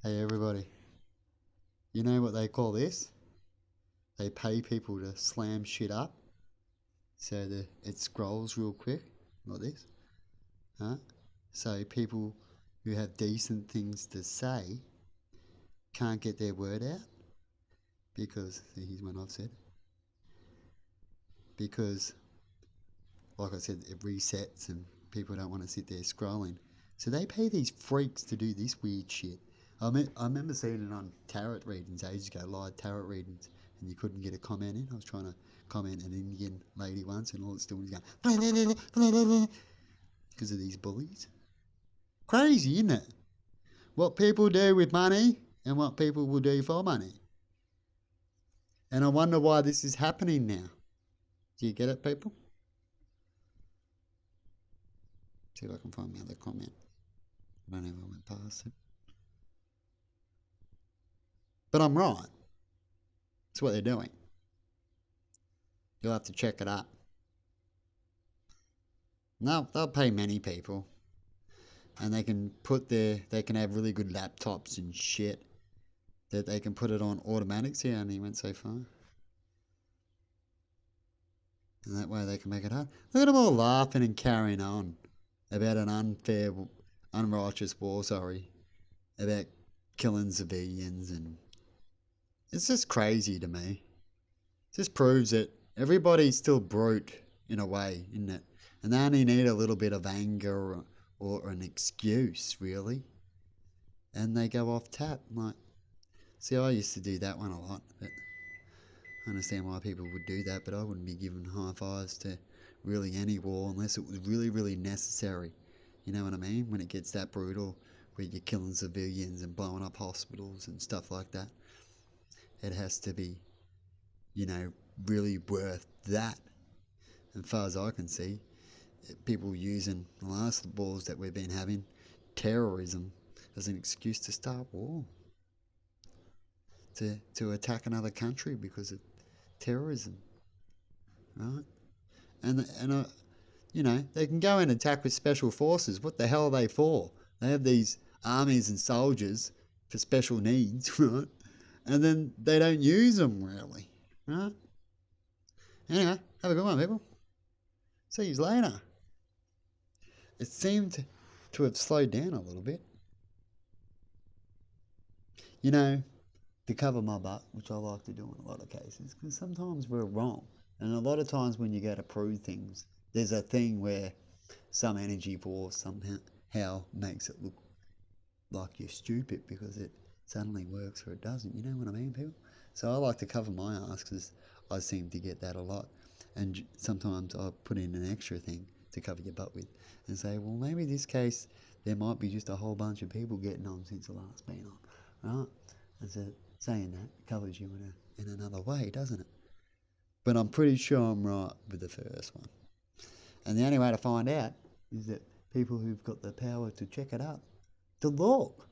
Hey everybody, you know what they call this? They pay people to slam shit up so that it scrolls real quick, like this. Huh? So people who have decent things to say can't get their word out because, here's one I've said, because, like I said, it resets and people don't want to sit there scrolling. So they pay these freaks to do this weird shit. I remember seeing it on tarot readings ages ago, live tarot readings, and you couldn't get a comment in. I was trying to comment an Indian lady once, and all it's doing is going because of these bullies. Crazy, isn't it? What people do with money and what people will do for money. And I wonder why this is happening now. Do you get it, people? See if I can find my other comment. I don't know if I went past it. But I'm right. That's what they're doing. You'll have to check it up. No, they'll pay many people. And they can have really good laptops and shit that they can put it on automatic. See, I only went so far. And that way they can make it hard. Look at them all laughing and carrying on about an unrighteous war, about killing civilians, and it's just crazy to me. It just proves that everybody's still brute in a way, isn't it? And they only need a little bit of anger or an excuse, really. And they go off tap. Like, see, I used to do that one a lot, but I understand why people would do that, but I wouldn't be giving high fives to really any war unless it was really, really necessary. You know what I mean? When it gets that brutal, where you're killing civilians and blowing up hospitals and stuff like that, it has to be, really worth that. And as far as I can see, people using the last wars that we've been having, terrorism, as an excuse to start war, to attack another country because of terrorism, right? And they can go and attack with special forces. What the hell are they for? They have these armies and soldiers for special needs, right? And then they don't use them really, right? Anyway, have a good one, people. See you later. It seemed to have slowed down a little bit. To cover my butt, which I like to do in a lot of cases, because sometimes we're wrong. And a lot of times when you go to prove things, there's a thing where some energy force somehow makes it look like you're stupid because it suddenly works or it doesn't. You know what I mean, people? So I like to cover my ass because I seem to get that a lot. And sometimes I put in an extra thing to cover your butt with and say, well, maybe this case there might be just a whole bunch of people getting on since the last been on, right? And so saying that covers you in another way, doesn't it? But I'm pretty sure I'm right with the first one. And the only way to find out is that people who've got the power to check it up, to look.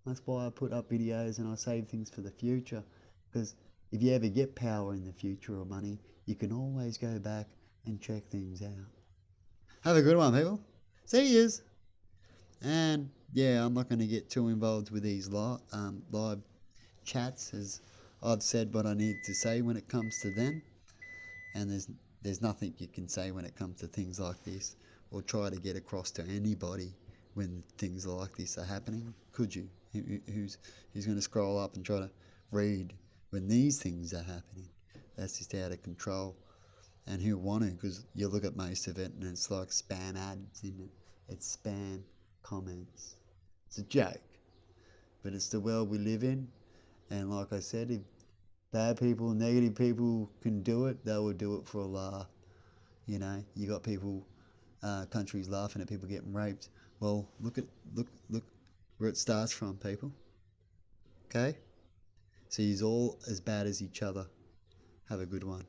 That's why I put up videos and I save things for the future. Because if you ever get power in the future or money, you can always go back and check things out. Have a good one, people. See yous. And yeah, I'm not going to get too involved with these live chats, as I've said what I need to say when it comes to them. And there's nothing you can say when it comes to things like this, or try to get across to anybody when things like this are happening. Could you? Who's going to scroll up and try to read when these things are happening? That's just out of control. And who want to? Because you look at most of it and it's like spam ads, isn't it? It's spam comments. It's a joke. But it's the world we live in. And like I said, if bad people, negative people can do it, they will do it for a laugh. You got people, countries laughing at people getting raped. Well, look where it starts from, people. Okay? So you're all as bad as each other. Have a good one.